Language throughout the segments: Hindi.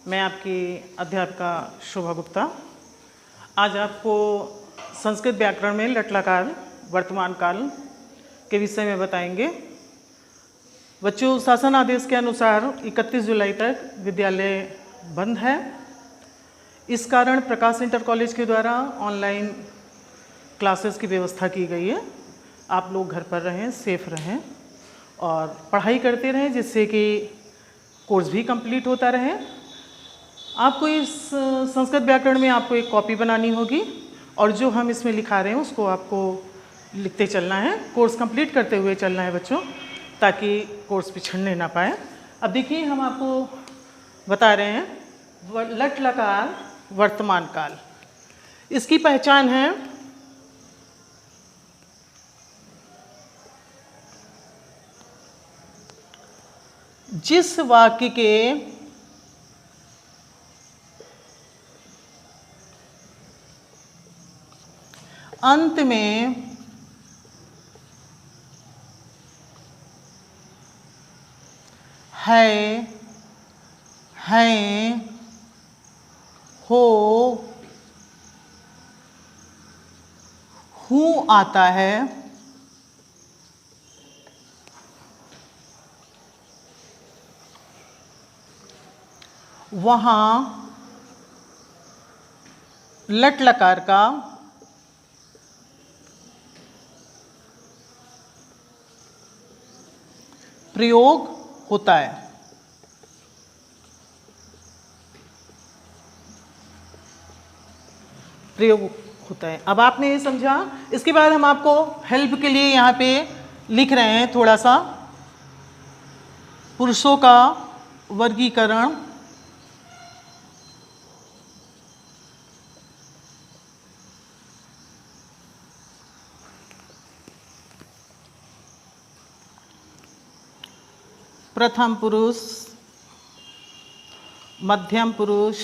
मैं आपकी अध्यापिका शोभा गुप्ता। आज आपको संस्कृत व्याकरण में लट लकार वर्तमान काल के विषय में बताएंगे। बच्चों, शासन आदेश के अनुसार 31 जुलाई तक विद्यालय बंद है। इस कारण प्रकाश इंटर कॉलेज के द्वारा ऑनलाइन क्लासेस की व्यवस्था की गई है। आप लोग घर पर रहें, सेफ रहें और पढ़ाई करते रहें, जिससे कि कोर्स भी कंप्लीट होता रहे। आपको इस संस्कृत व्याकरण में आपको एक कॉपी बनानी होगी और जो हम इसमें लिखा रहे हैं उसको आपको लिखते चलना है। कोर्स कंप्लीट करते हुए चलना है बच्चों, ताकि कोर्स पिछड़ने ना पाए। अब देखिए, हम आपको बता रहे हैं लट लकार वर्तमान काल। इसकी पहचान है जिस वाक्य के अंत में है, हैं, हो, हूँ आता है, वहाँ लट लकार का प्रयोग होता है। प्रयोग होता है। अब आपने ये समझा। इसके बाद हम आपको हेल्प के लिए यहाँ पे लिख रहे हैं थोड़ा सा पुरुषों का वर्गीकरण। प्रथम पुरुष, मध्यम पुरुष,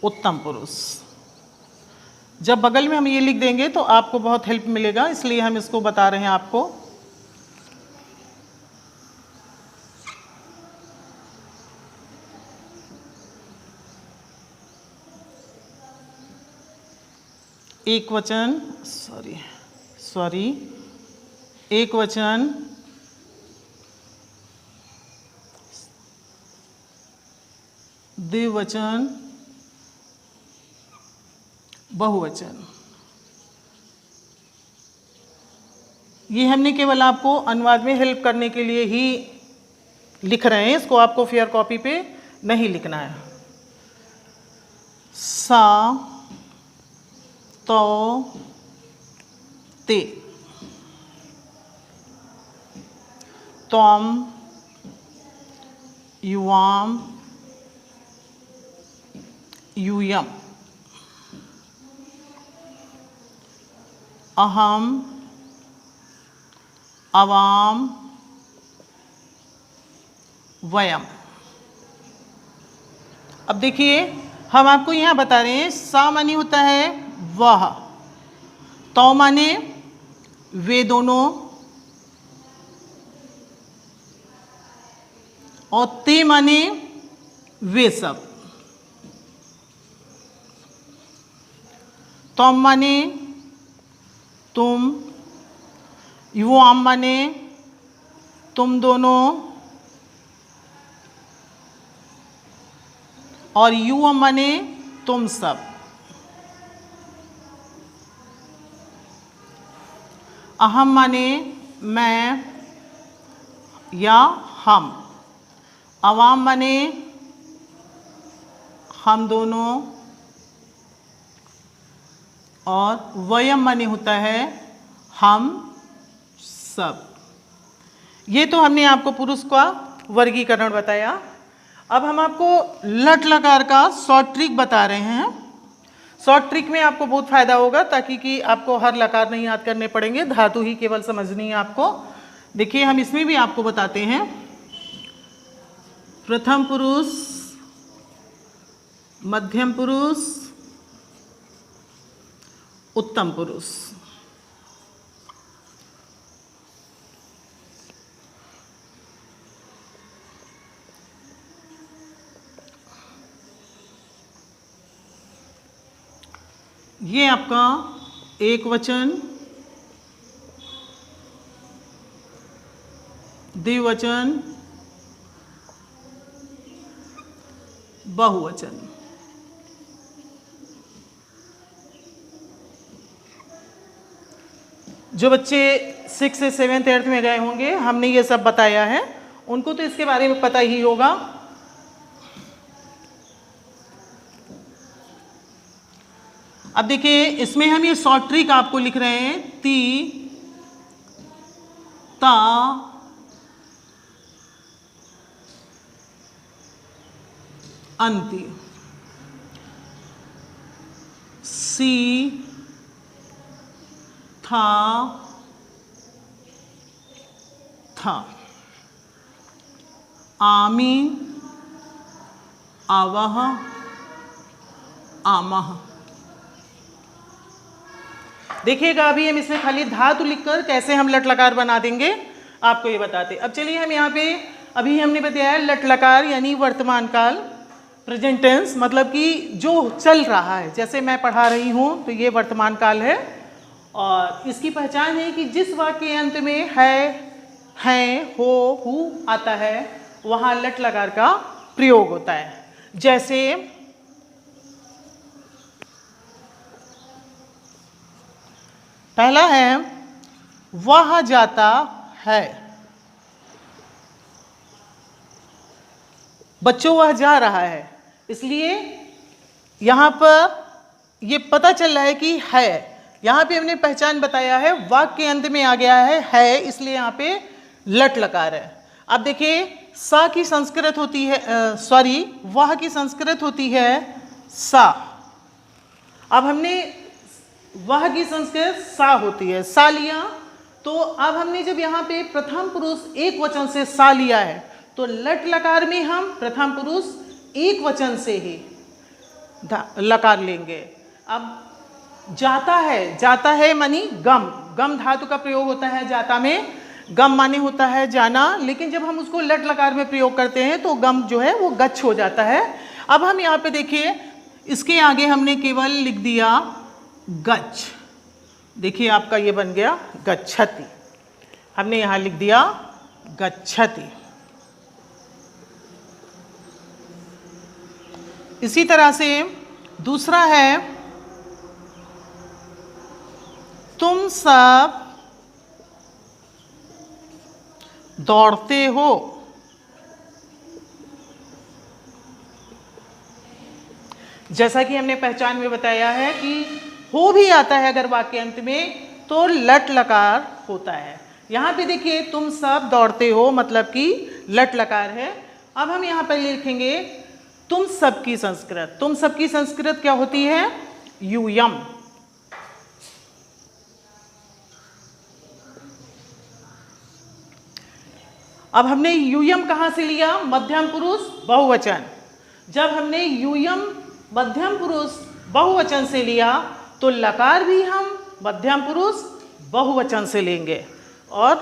उत्तम पुरुष। जब बगल में हम ये लिख देंगे तो आपको बहुत हेल्प मिलेगा, इसलिए हम इसको बता रहे हैं आपको। एक वचन, सॉरी, एक वचन, द्विवचन, बहुवचन। ये हमने केवल आपको अनुवाद में हेल्प करने के लिए ही लिख रहे हैं। इसको आपको फेयर कॉपी पे नहीं लिखना है। सा, तो, ते, त्वम, युवाम, यूयम, अहम, अवाम, वयम। अब देखिए, हम आपको यहाँ बता रहे हैं सा माने होता है वह, तो माने वे दोनों, और ते माने वे सब। तुम माने तुम, युवाम माने तुम दोनों, और युवम माने तुम सब। अहम माने मैं या हम, अवाम माने हम दोनों, और वयम माने होता है हम सब। ये तो हमने आपको पुरुष का वर्गीकरण बताया। अब हम आपको लट लकार का शॉर्ट ट्रिक बता रहे हैं। शॉर्ट ट्रिक में आपको बहुत फायदा होगा, ताकि कि आपको हर लकार नहीं याद करने पड़ेंगे, धातु ही केवल समझनी है आपको। देखिए, हम इसमें भी आपको बताते हैं। प्रथम पुरुष, मध्यम पुरुष, उत्तम पुरुष। ये आपका एक वचन, द्विवचन, बहुवचन। जो बच्चे 6 से 7th 8th में गए होंगे, हमने ये सब बताया है, उनको तो इसके बारे में पता ही होगा। अब देखिए, इसमें हम ये शॉर्ट ट्रिक आपको लिख रहे हैं, ती, ता, अंति, सी, था, आमी, आवह, आमह। देखिएगा अभी हम इसमें खाली धातु लिखकर कैसे हम लट लकार बना देंगे आपको ये बताते। अब चलिए हम यहाँ पे, अभी हमने बताया लट लकार यानी वर्तमान काल, प्रेजेंट टेंस, मतलब कि जो चल रहा है। जैसे मैं पढ़ा रही हूँ तो ये वर्तमान काल है, और इसकी पहचान है कि जिस वाक्य के अंत में है, हो, हु आता है, वहाँ लट लकार का प्रयोग होता है। जैसे पहला है वह जाता है, बच्चों वह जा रहा है, इसलिए यहाँ पर ये पता चल रहा है कि है। यहाँ पे हमने पहचान बताया है, वाक्य के अंत में आ गया है, इसलिए यहाँ पे लट लकार है। अब देखिए, सा की संस्कृत होती है, वह की संस्कृत होती है सा। अब हमने वह की संस्कृत सा होती है, सा लिया, तो अब हमने जब यहाँ पे प्रथम पुरुष एक वचन से सा लिया है, तो लट लकार में हम प्रथम पुरुष एक वचन से ही लकार लेंगे। अब जाता है मानी गम धातु का प्रयोग होता है जाता में, गम माने होता है जाना, लेकिन जब हम उसको लट लकार में प्रयोग करते हैं तो गम जो है वो गच्छ हो जाता है। अब हम यहाँ पे देखिए, इसके आगे हमने केवल लिख दिया गच्छ, देखिए आपका ये बन गया गच्छति, हमने यहाँ लिख दिया गच्छति। इसी तरह से दूसरा है तुम सब दौड़ते हो, जैसा कि हमने पहचान में बताया है कि हो भी आता है अगर वाक्य अंत में तो लट लकार होता है। यहाँ पे देखिए तुम सब दौड़ते हो, मतलब कि लट लकार है। अब हम यहाँ पर लिखेंगे तुम सब की संस्कृत। तुम सब की संस्कृत क्या होती है? यूयम। अब हमने यूयम कहाँ से लिया? मध्यम पुरुष बहुवचन। जब हमने यूयम मध्यम पुरुष बहुवचन से लिया तो लकार भी हम मध्यम पुरुष बहुवचन से लेंगे। और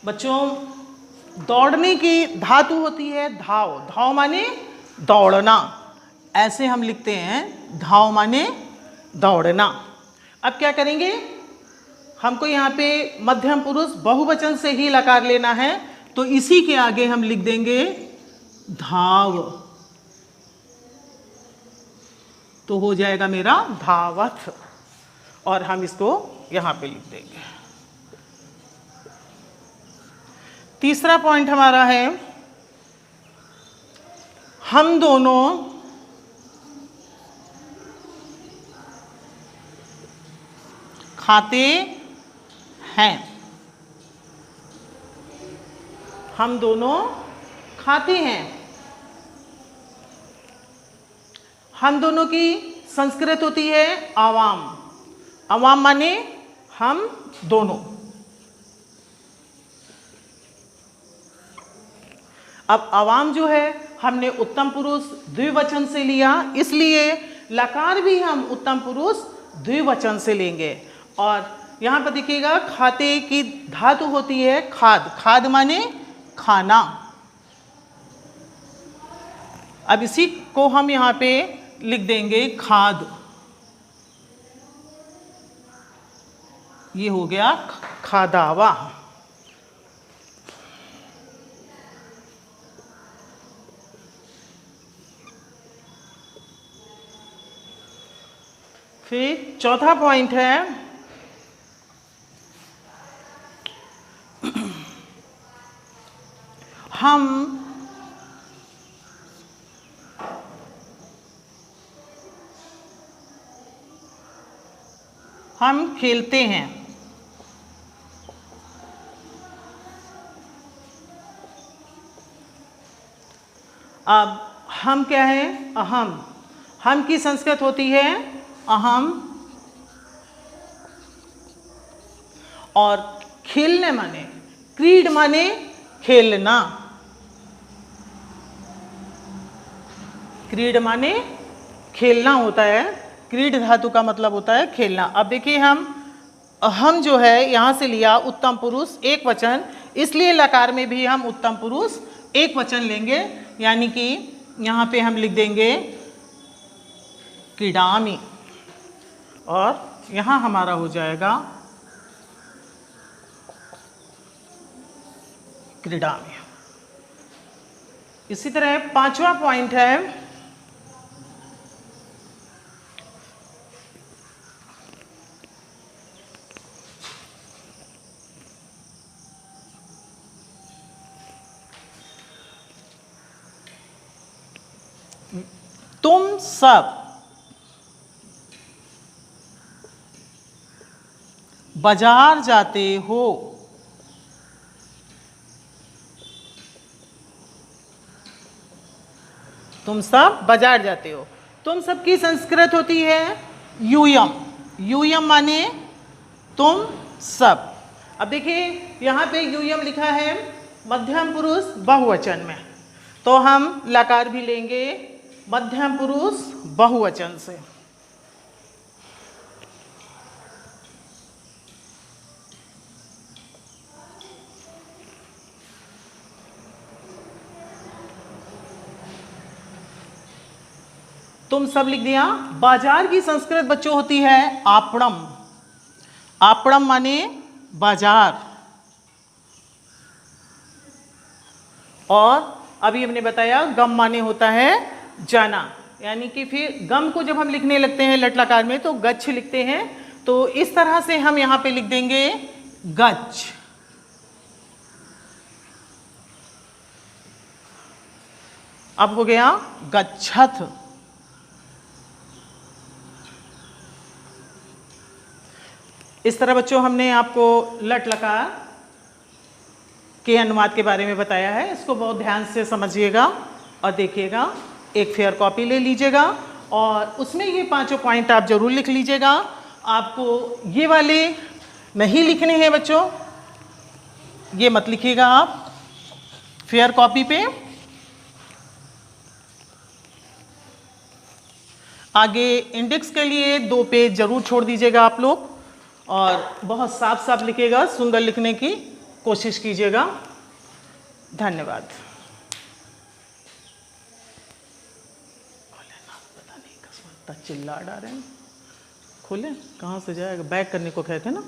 बच्चों दौड़ने की धातु होती है धाव। धाव माने दौड़ना, ऐसे हम लिखते हैं, धाव माने दौड़ना। अब क्या करेंगे, हमको यहाँ पे मध्यम पुरुष बहुवचन से ही लकार लेना है, तो इसी के आगे हम लिख देंगे धाव, तो हो जाएगा मेरा धावत, और हम इसको यहाँ पे लिख देंगे। तीसरा पॉइंट हमारा है हम दोनों खाते हैं। हम दोनों खाते हैं। हम दोनों की संस्कृत होती है आवाम। आवाम माने हम दोनों। अब आवाम जो है हमने उत्तम पुरुष द्विवचन से लिया, इसलिए लकार भी हम उत्तम पुरुष द्विवचन से लेंगे। और यहाँ पर देखिएगा खाते की धातु होती है खाद। खाद माने खाना। अब इसी को हम यहाँ पे लिख देंगे खाद। ये हो गया खादावा। फिर चौथा पॉइंट है हम खेलते हैं। अब हम क्या है? अहम। हम की संस्कृत होती है अहम, और खेलने माने क्रीड माने खेलना। क्रीड माने खेलना होता है। क्रीड धातु का मतलब होता है खेलना। अब देखिए हम जो है यहाँ से लिया उत्तम पुरुष एक वचन, इसलिए लकार में भी हम उत्तम पुरुष एक वचन लेंगे, यानी कि यहाँ पे हम लिख देंगे क्रीडामि, और यहाँ हमारा हो जाएगा क्रीडामि। इसी तरह पांचवा पॉइंट है तुम सब बाजार जाते हो। तुम सब बाजार जाते हो। तुम सब की संस्कृत होती है यूयम। यूयम माने तुम सब। अब देखिए यहाँ पे यूयम लिखा है मध्यम पुरुष बहुवचन में, तो हम लकार भी लेंगे मध्यम पुरुष बहुवचन से। तुम सब लिख दिया। बाजार की संस्कृत बच्चों होती है आपणम। आपणम माने बाजार। और अभी हमने बताया गम माने होता है जाना, यानी कि फिर गम को जब हम लिखने लगते हैं लट लकार में तो गच्छ लिखते हैं, तो इस तरह से हम यहां पे लिख देंगे गच्छ। अब हो गया गच्छथ। इस तरह बच्चों हमने आपको लट लकार के अनुवाद के बारे में बताया है। इसको बहुत ध्यान से समझिएगा और देखिएगा। एक फेयर कॉपी ले लीजिएगा और उसमें ये पांचों पॉइंट आप जरूर लिख लीजिएगा। आपको ये वाले नहीं लिखने हैं बच्चों, ये मत लिखिएगा आप फेयर कॉपी पे। आगे इंडेक्स के लिए 2 पेज जरूर छोड़ दीजिएगा आप लोग, और बहुत साफ साफ लिखिएगा, सुंदर लिखने की कोशिश कीजिएगा। धन्यवाद। पता नहीं कसम चिल्ला डाल रहे हैं। खोलें, कहाँ से जाएगा? बैक करने को कहते हैं ना।